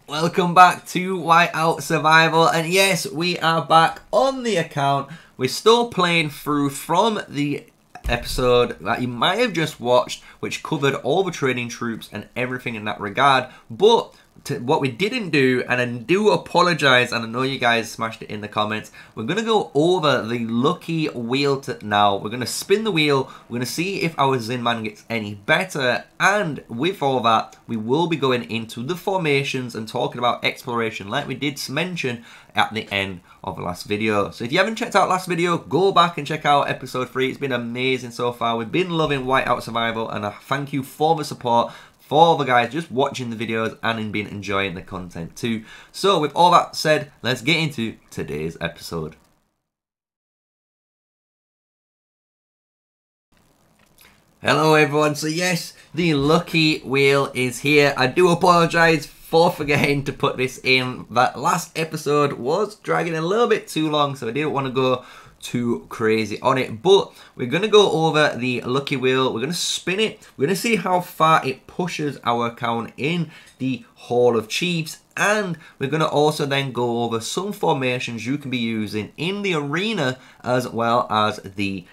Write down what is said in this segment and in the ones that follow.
Welcome back to Whiteout Survival, and yes, we are back on the account. We're still playing through from the episode that you might have just watched, which covered all the training troops and everything in that regard, but what we didn't do, and I do apologize, and I know you guys smashed it in the comments, we're going to go over the lucky wheel now. We're going to spin the wheel, we're going to see if our Zinman gets any better, and with all that, we will be going into the formations and talking about exploration like we did mention at the end of the last video. So if you haven't checked out last video, go back and check out episode 3. It's been amazing so far. We've been loving Whiteout Survival, and I thank you for the support, for all the guys just watching the videos and been enjoying the content too. So with all that said, let's get into today's episode. Hello everyone, so yes, the lucky wheel is here. I do apologise for forgetting to put this in. That last episode was dragging a little bit too long, so I didn't want to go too crazy on it, but we're going to go over the lucky wheel. We're going to spin it. We're going to see how far it pushes our account in the Hall of Chiefs, and we're going to also then go over some formations you can be using in the arena as well as the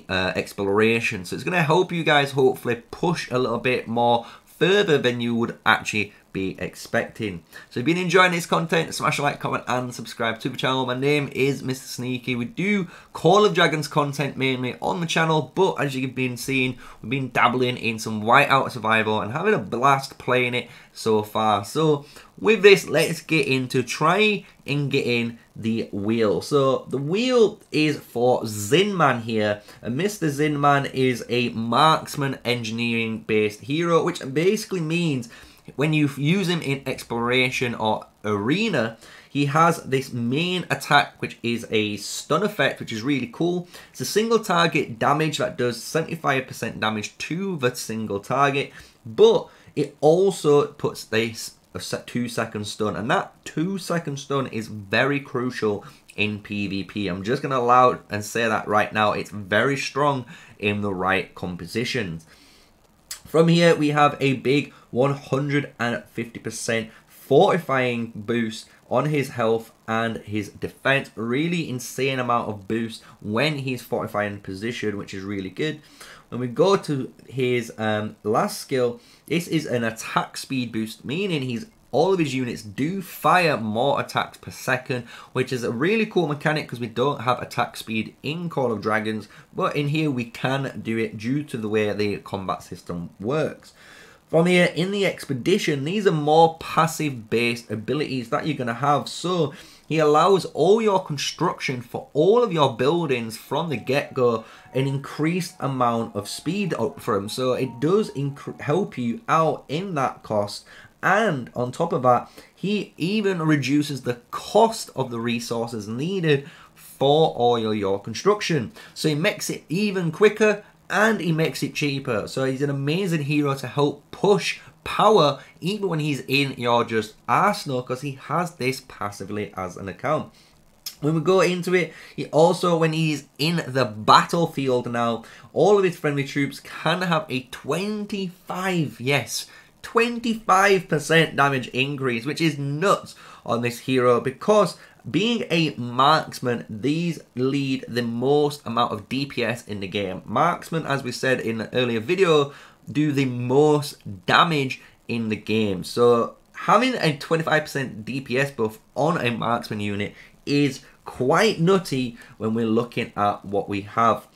exploration. So it's going to help you guys hopefully push a little bit more further than you would actually be expecting. So if you've been enjoying this content, smash a like, comment and subscribe to the channel. My name is MrSneakyy. We do Call of Dragons content mainly on the channel, but as you've been seeing, we've been dabbling in some Whiteout Survival and having a blast playing it so far. So with this, let's get into try and get in the wheel. So the wheel is for Zinman here, and Mr. Zinman is a marksman engineering based hero, which basically means when you use him in exploration or arena, he has this main attack, which is a stun effect, which is really cool. It's a single target damage that does 75% damage to the single target, but it also puts this a 2-second stun, and that 2-second stun is very crucial in PvP. I'm just going to allow and say that right now. It's very strong in the right compositions. From here, we have a big 150% fortifying boost on his health and his defense. Really insane amount of boost when he's fortifying position, which is really good. When we go to his last skill, this is an attack speed boost, meaning all of his units do fire more attacks per second, which is a really cool mechanic because we don't have attack speed in Call of Dragons, but in here we can do it due to the way the combat system works. From here, in the expedition, these are more passive based abilities that you're going to have. So he allows all your construction for all of your buildings from the get-go an increased amount of speed up for him. So it does help you out in that cost. And on top of that, he even reduces the cost of the resources needed for all your construction. So he makes it even quicker and he makes it cheaper. So he's an amazing hero to help push power even when he's in your just arsenal, because he has this passively as an account. When we go into it, he also, when he's in the battlefield now, all of his friendly troops can have a 25% damage increase, which is nuts on this hero, because being a marksman, these lead the most amount of DPS in the game. Marksmen, as we said in an earlier video, do the most damage in the game. So having a 25% DPS buff on a marksman unit is quite nutty when we're looking at what we have.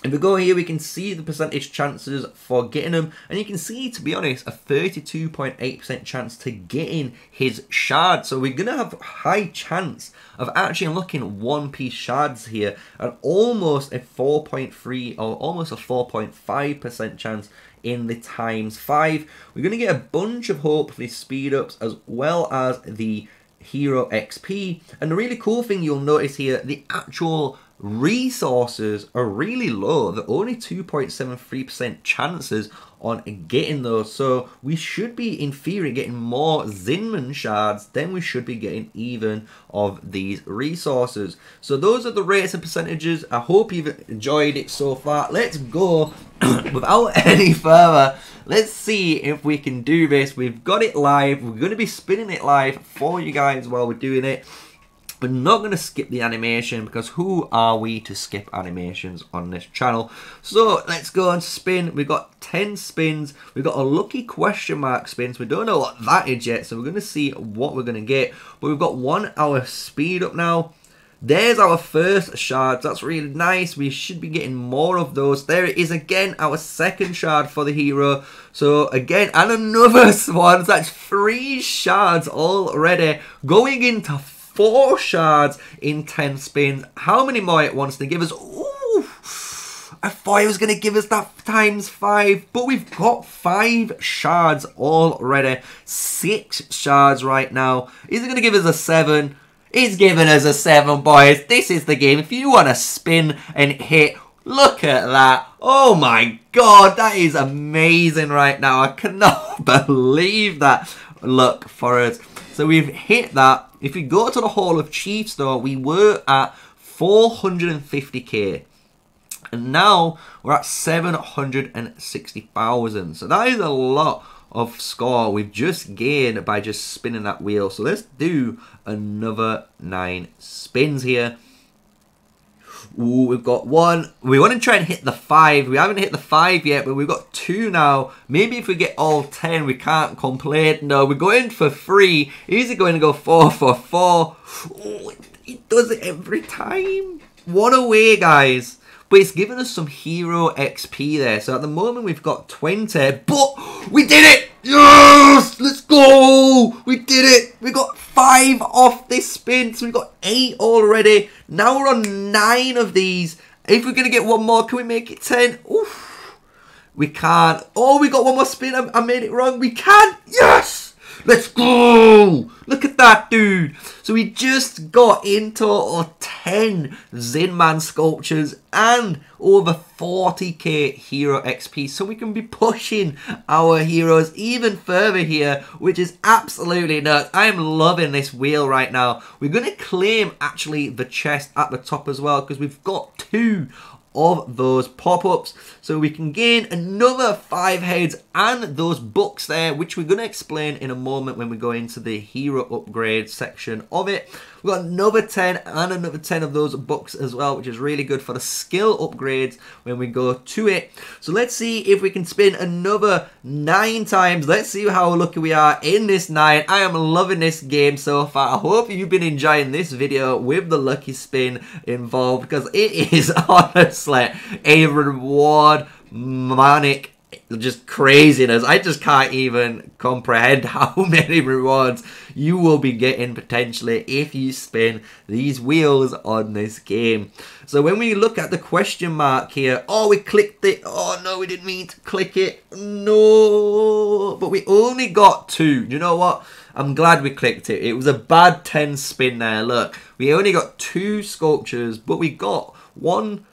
If we go here, we can see the percentage chances for getting them, and you can see, to be honest, a 32.8% chance to getting his shard. So we're going to have a high chance of actually unlocking one-piece shards here, and almost a 4.3 or almost a 4.5% chance in the ×5. We're going to get a bunch of hopefully speed ups as well as the hero XP. And the really cool thing you'll notice here, the actual resources are really low. They're only 2.73% chances on getting those. So we should be, in theory, getting more Zinman shards than we should be getting even of these resources. So those are the rates and percentages. I hope you've enjoyed it so far. Let's go without any further let's see if we can do this. We've got it live. We're going to be spinning it live for you guys while we're doing it. We're not going to skip the animation because who are we to skip animations on this channel? So let's go and spin. We've got 10 spins. We've got a lucky question mark spins. We don't know what that is yet, so we're going to see what we're going to get. But we've got 1 hour speed up now. There's our first shard. That's really nice. We should be getting more of those. There it is again, our second shard for the hero. So again, and another one. That's 3 shards already. Going into 4 shards in 10 spins. How many more it wants to give us? Ooh, I thought it was going to give us that times 5. But we've got 5 shards already. 6 shards right now. Is it going to give us a 7? It's giving us a 7, boys. This is the game. If you want to spin and hit, look at that. Oh my god, that is amazing right now. I cannot believe that luck for us. So we've hit that. If we go to the Hall of Chiefs though, we were at 450k. And now we're at 760,000. So that is a lot of score we've just gained by just spinning that wheel. So let's do another 9 spins here. Ooh, we've got 1. We want to try and hit the 5. We haven't hit the 5 yet, but we've got 2 now. Maybe if we get all 10, we can't complain. No, we're going for 3. Is it going to go 4 for 4? Ooh, it does it every time. 1 away, guys. But it's giving us some hero XP there. So at the moment we've got 20. But we did it! Yes! Let's go! We did it! We got 5 off this spin. So we've got 8 already. Now we're on 9 of these. If we're going to get 1 more, can we make it 10? Oof. We can't. Oh, we got 1 more spin. I made it wrong. We can! Yes! Let's go! Look at that, dude. So we just got in total 10 Zinman sculptures and over 40k hero XP. So we can be pushing our heroes even further here, which is absolutely nuts. I am loving this wheel right now. We're going to claim actually the chest at the top as well because we've got 2 of those pop-ups, so we can gain another 5 heads and those books there, which we're going to explain in a moment when we go into the hero upgrade section of it. We've got another 10 and another 10 of those books as well, which is really good for the skill upgrades when we go to it. So let's see if we can spin another 9 times. Let's see how lucky we are in this 9. I am loving this game so far. I hope you've been enjoying this video with the lucky spin involved, because it is honestly a reward manic, just craziness. I just can't even comprehend how many rewards you will be getting potentially if you spin these wheels on this game. So when we look at the question mark here, oh, we clicked it. Oh no, we didn't mean to click it. No, but we only got 2. You know what? I'm glad we clicked it. It was a bad 10 spin there. Look, we only got 2 sculptures, but we got 1,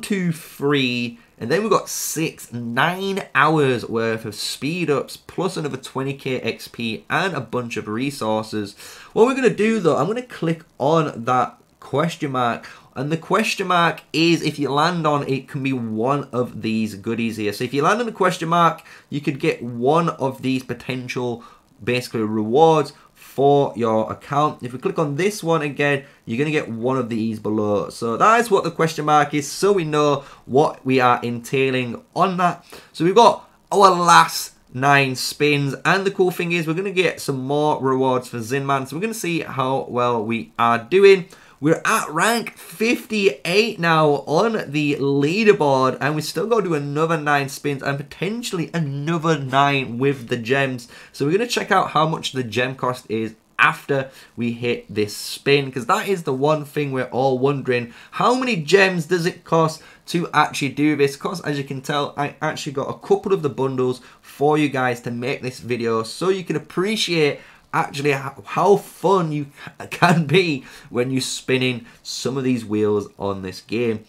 2, 3, and then we've got 6, 9 hours worth of speed ups, plus another 20k XP and a bunch of resources. What we're going to do though, I'm going to click on that question mark, and the question mark is, if you land on it, can be one of these goodies here. So if you land on the question mark, you could get one of these potential basically rewards for your account. If we click on this one again, you're going to get one of these below. So that is what the question mark is, so we know what we are entailing on that. So we've got our last 9 spins, and the cool thing is we're going to get some more rewards for Zinman. So we're going to see how well we are doing. We're at rank 58 now on the leaderboard, and we still got to do another 9 spins and potentially another 9 with the gems. So we're going to check out how much the gem cost is after we hit this spin, because that is the one thing we're all wondering. How many gems does it cost to actually do this? Because as you can tell, I actually got a couple of the bundles for you guys to make this video, so you can appreciate actually how fun you can be when you're spinning some of these wheels on this game.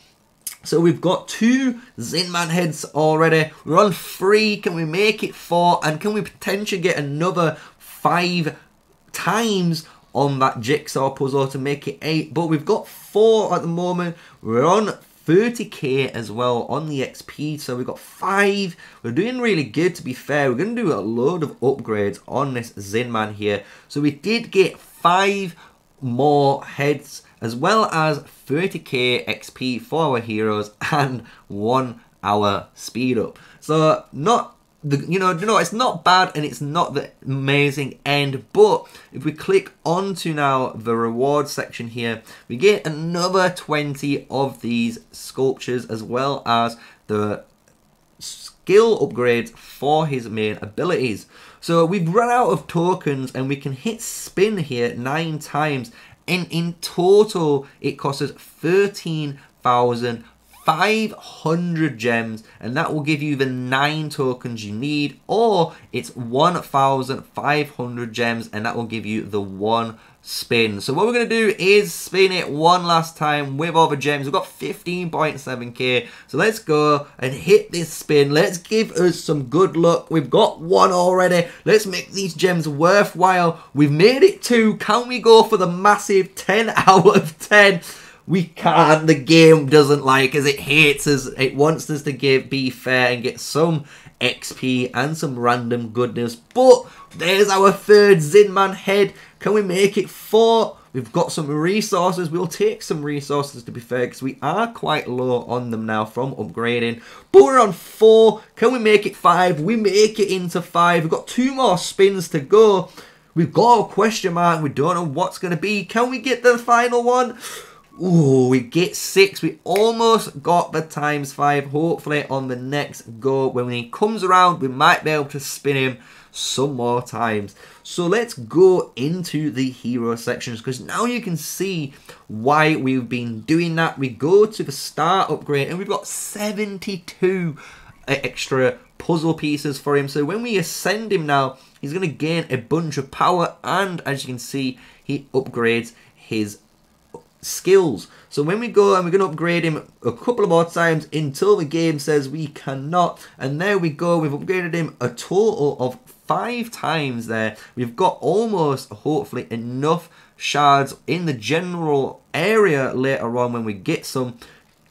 So we've got 2 Zinman heads already. We're on 3. Can we make it 4? And can we potentially get another 5 times on that jigsaw puzzle to make it 8? But we've got 4 at the moment. We're on 30k as well on the XP. So we've got 5. We're doing really good, to be fair. We're going to do a load of upgrades on this Zinman here. So we did get 5 more heads, as well as 30k XP for our heroes and 1 hour speed up. So not it's not bad, and it's not the amazing end. But if we click onto now the reward section here, we get another 20 of these sculptures, as well as the skill upgrades for his main abilities. So we've run out of tokens, and we can hit spin here 9 times, and in total it costs us 13,500 gems, and that will give you the 9 tokens you need, or it's 1,500 gems, and that will give you the 1 spin. So what we're going to do is spin it one last time with all the gems. We've got 15.7k, so let's go and hit this spin. Let's give us some good luck. We've got 1 already. Let's make these gems worthwhile. We've made it 2. Can we go for the massive 10 out of 10? We can't. The game doesn't like us. It hates us. It wants us to be fair and get some XP and some random goodness. But there's our 3rd Zinman head. Can we make it 4? We've got some resources. We'll take some resources, to be fair, because we are quite low on them now from upgrading. But we're on 4. Can we make it 5? We make it into 5. We've got 2 more spins to go. We've got a question mark. We don't know what's going to be. Can we get the final one? Ooh, we get 6. We almost got the ×5. Hopefully on the next go, when he comes around, we might be able to spin him some more times. So let's go into the hero sections, because now you can see why we've been doing that. We go to the star upgrade, and we've got 72 extra puzzle pieces for him. So when we ascend him now, he's going to gain a bunch of power, and as you can see, he upgrades his skills. So when we go and we're going to upgrade him a couple of more times until the game says we cannot, and there we go, we've upgraded him a total of 5 times there. We've got almost, hopefully, enough shards in the general area later on when we get some.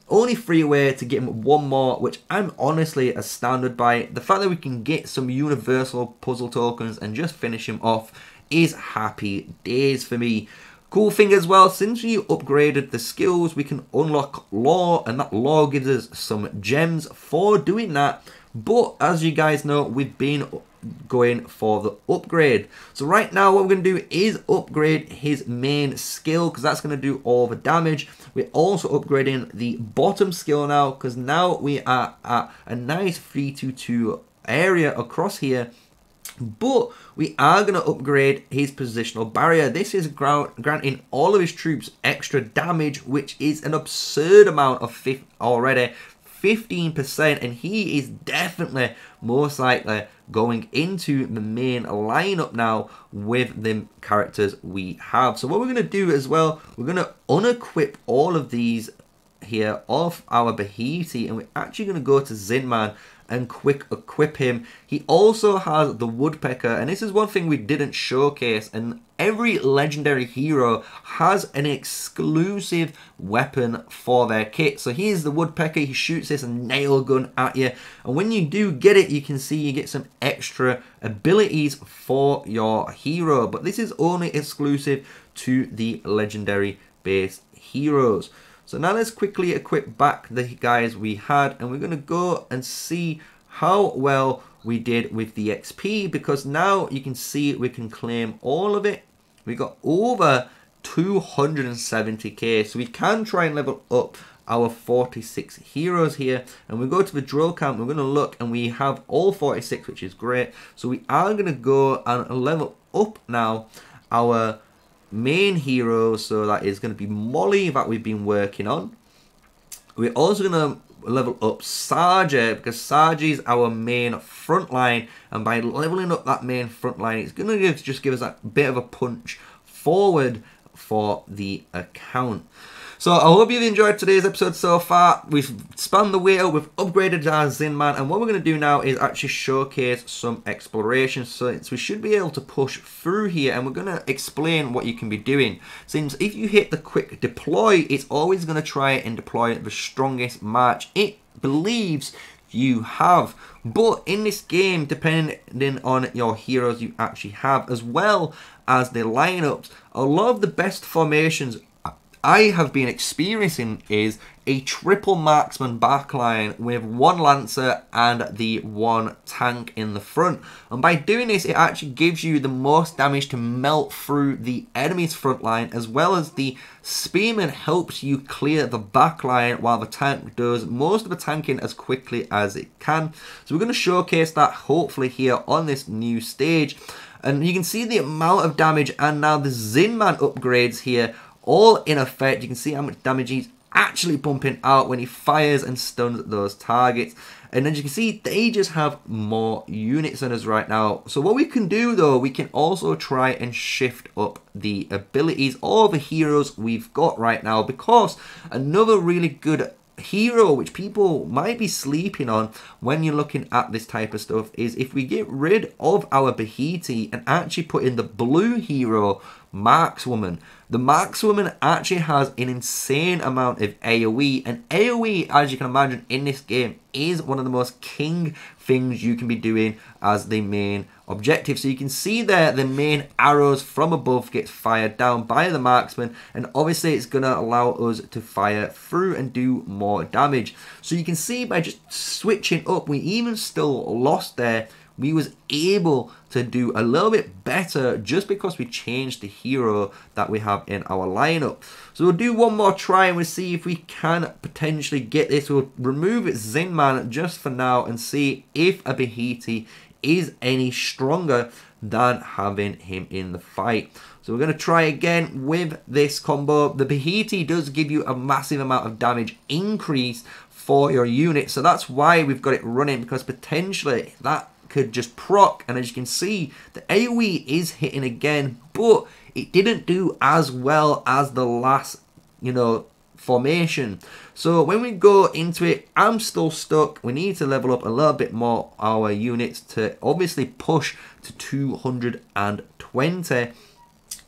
Only 3 away to get him 1 more, which I'm honestly astounded by. The fact that we can get some universal puzzle tokens and just finish him off is happy days for me. Cool thing as well, since we upgraded the skills, we can unlock law, and that law gives us some gems for doing that. But as you guys know, we've been going for the upgrade. So right now what we're going to do is upgrade his main skill, because that's going to do all the damage. We're also upgrading the bottom skill now, because now we are at a nice 3-2-2 area across here. But we are going to upgrade his positional barrier. This is granting all of his troops extra damage, which is an absurd amount of already. 15%, and he is definitely most likely going into the main lineup now with the characters we have. So what we're going to do as well, we're going to unequip all of these here off our Bahiti, and we're actually going to go to Zinman and quick equip him. He also has the woodpecker, and this is one thing we didn't showcase, and every legendary hero has an exclusive weapon for their kit. So here's the woodpecker. He shoots this nail gun at you, and when you do get it, you can see you get some extra abilities for your hero, but this is only exclusive to the legendary base heroes. So now let's quickly equip back the guys we had, and we're going to go and see how well we did with the XP, because now you can see we can claim all of it. We got over 270k, so we can try and level up our 46 heroes here. And we go to the drill camp, we're going to look, and we have all 46, which is great. So we are going to go and level up now our main hero, so that is going to be Molly that we've been working on. We're also going to level up Sarge, because Sarge is our main front line, and by leveling up that main front line, it's going to just give us that bit of a punch forward for the account. So I hope you've enjoyed today's episode so far. We've spun the wheel, we've upgraded our Zinman, and what we're going to do now is actually showcase some exploration. So we should be able to push through here, and we're going to explain what you can be doing. Since if you hit the quick deploy, it's always going to try and deploy the strongest march it believes you have. But in this game, depending on your heroes you actually have, as well as the lineups, a lot of the best formations I have been experiencing is a triple marksman backline with one lancer and the one tank in the front. And by doing this, it actually gives you the most damage to melt through the enemy's front line, as well as the spearman helps you clear the backline while the tank does most of the tanking as quickly as it can. So we're going to showcase that hopefully here on this new stage. And you can see the amount of damage and now the Zinman upgrades here all in effect. You can see how much damage he's actually pumping out when he fires and stuns those targets. And as you can see, they just have more units than us right now. So what we can do though, we can also try and shift up the abilities of the heroes we've got right now, because another really good hero which people might be sleeping on when you're looking at this type of stuff is if we get rid of our Bahiti and actually put in the blue hero, Markswoman. The Markswoman actually has an insane amount of AoE, and AoE, as you can imagine in this game, is one of the most king things you can be doing as the main objective. So you can see there the main arrows from above gets fired down by the marksman, and obviously it's going to allow us to fire through and do more damage. So you can see by just switching up, we even still lost there, we was able to do a little bit better just because we changed the hero that we have in our lineup. So we'll do one more try and we'll see if we can potentially get this. We'll remove Zinman just for now and see if a Bahiti is any stronger than having him in the fight. So we're going to try again with this combo. The Bahiti does give you a massive amount of damage increase for your unit, so that's why we've got it running, because potentially that could just proc, and as you can see, the AoE is hitting again, but it didn't do as well as the last, formation. So when we go into it, I'm still stuck. We need to level up a little bit more our units to obviously push to 220.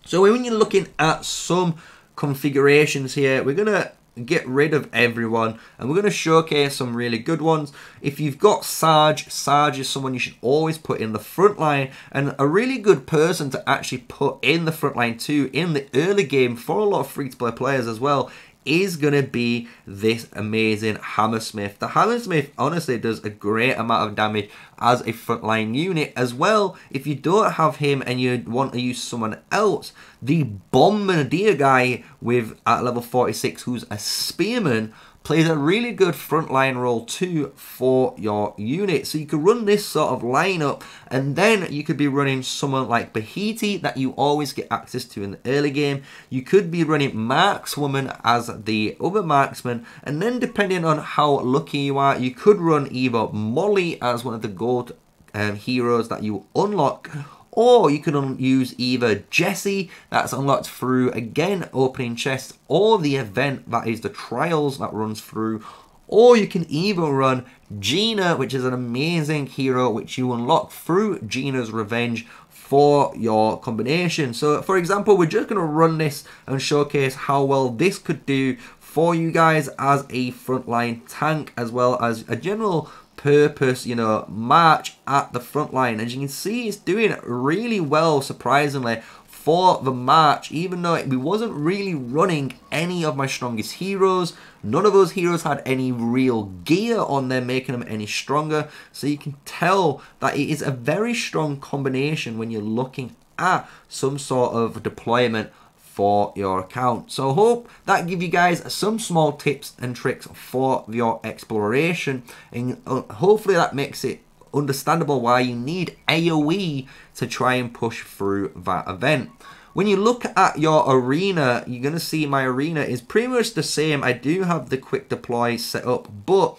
So when you're looking at some configurations here, we're gonna get rid of everyone and we're going to showcase some really good ones. If you've got Sarge is someone you should always put in the front line, and a really good person to actually put in the front line too in the early game for a lot of free-to-play players as well is going to be this amazing Hammersmith. The Hammersmith honestly does a great amount of damage as a frontline unit as well. If you don't have him and you want to use someone else, the Bombardier guy with at level 46 who's a spearman plays a really good frontline role too for your unit. So you could run this sort of lineup, and then you could be running someone like Bahiti that you always get access to in the early game. You could be running Markswoman as the other marksman, and then depending on how lucky you are, you could run either Molly as one of the gold heroes that you unlock, or you can use either Jesse, that's unlocked through, again, opening chests, or the event that is the trials that runs through, or you can even run Gina, which is an amazing hero which you unlock through Gina's Revenge for your combination. So, for example, we're just going to run this and showcase how well this could do for you guys as a frontline tank, as well as a general purpose, march at the front line. As you can see, it's doing really well, surprisingly, for the march, even though we wasn't really running any of my strongest heroes. None of those heroes had any real gear on them, making them any stronger. So you can tell that it is a very strong combination when you're looking at some sort of deployment for your account. So I hope that give you guys some small tips and tricks for your exploration, and hopefully that makes it understandable why you need AoE to try and push through that event. When you look at your arena, you're going to see my arena is pretty much the same. I do have the quick deploy set up, but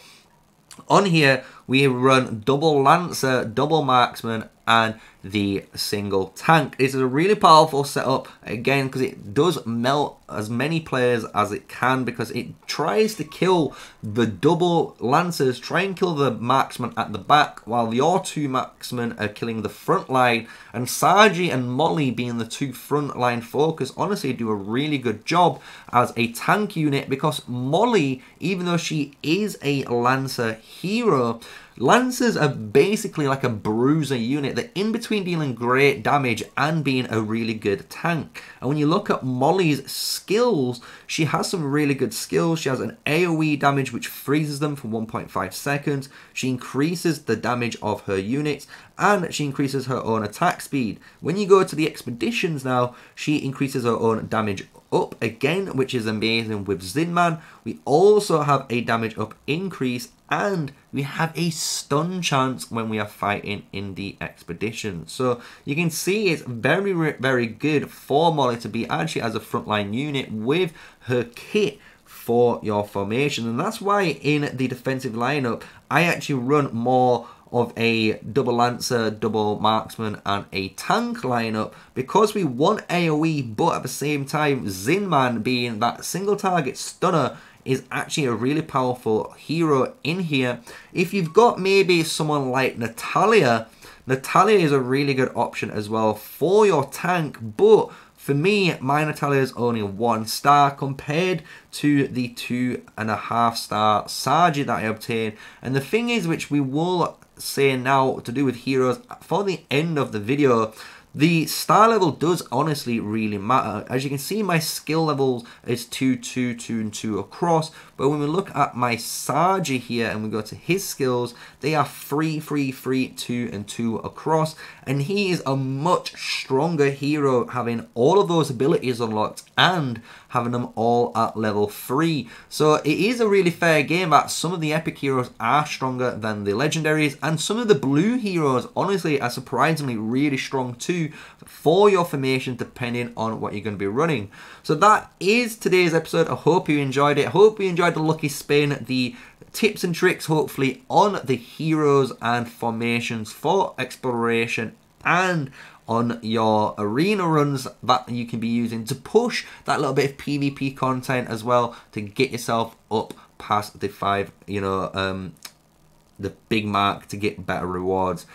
on here we run double Lancer, double Marksman, and the single tank. This is a really powerful setup, again, because it does melt as many players as it can, because it tries to kill the double Lancers, try and kill the Marksman at the back, while your two Marksmen are killing the front line, and Sargi and Molly, being the two front line focus, honestly do a really good job as a tank unit, because Molly, even though she is a Lancer hero, Lancers are basically like a bruiser unit. They're in between dealing great damage and being a really good tank. And when you look at Molly's skills, she has some really good skills. She has an AoE damage which freezes them for 1.5 seconds. She increases the damage of her units, and she increases her own attack speed. When you go to the expeditions now, she increases her own damage up again, which is amazing with Zinman. We also have a damage up increase, and we have a stun chance when we are fighting in the expedition. So you can see it's very, very good for Molly to be actually as a frontline unit with her kit for your formation. And that's why in the defensive lineup, I actually run more of a double Lancer, double Marksman, and a tank lineup, because we want AoE, but at the same time, Zinman, being that single target stunner, is actually a really powerful hero in here. If you've got maybe someone like Natalia, Natalia is a really good option as well for your tank, but for me, my Natalia is only 1 star compared to the 2.5 star Sargi that I obtained. And the thing is, which we will say now to do with heroes for the end of the video, the star level does honestly really matter. As you can see, my skill levels is 2, 2, 2, and 2 across. But when we look at my Sargi here and we go to his skills, they are 3, 3, 3, 2, and 2 across. And he is a much stronger hero, having all of those abilities unlocked and having them all at level 3. So it is a really fair game that some of the epic heroes are stronger than the legendaries, and some of the blue heroes honestly are surprisingly really strong too for your formation, depending on what you're going to be running. So that is today's episode. I hope you enjoyed it. I hope you enjoyed the lucky spin, the tips and tricks hopefully on the heroes and formations for exploration, and on your arena runs that you can be using to push that little bit of PvP content as well, to get yourself up past the 5, the big mark, to get better rewards.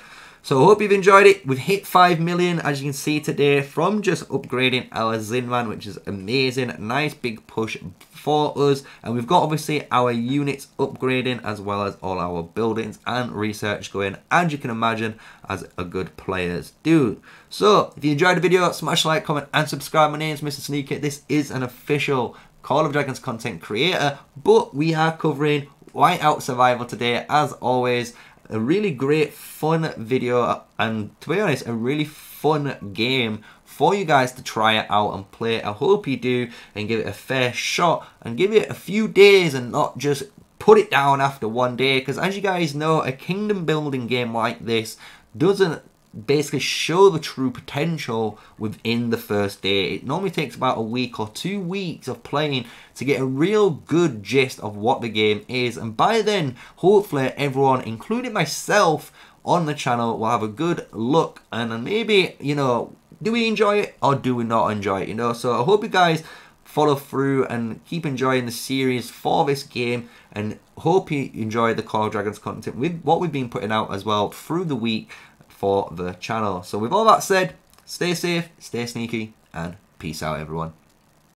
So I hope you've enjoyed it. We've hit 5 million, as you can see today, from just upgrading our Zinman, which is amazing. Nice big push for us. And we've got obviously our units upgrading, as well as all our buildings and research going, as you can imagine, as a good players do. So if you enjoyed the video, smash like, comment, and subscribe. My name is MrSneakyy. This is an official Call of Dragons content creator, but we are covering Whiteout Survival today, as always. A really great fun video, and to be honest, a really fun game for you guys to try it out and play. I hope you do and give it a fair shot and give it a few days and not just put it down after one day, because as you guys know, a kingdom building game like this doesn't basically show the true potential within the first day. It normally takes about a week or 2 weeks of playing to get a real good gist of what the game is, and by then hopefully everyone, including myself on the channel, will have a good look and maybe, do we enjoy it or do we not enjoy it, So I hope you guys follow through and keep enjoying the series for this game, and hope you enjoy the Call of Dragons content with what we've been putting out as well through the week for the channel. So with all that said, stay safe, stay sneaky, and peace out everyone.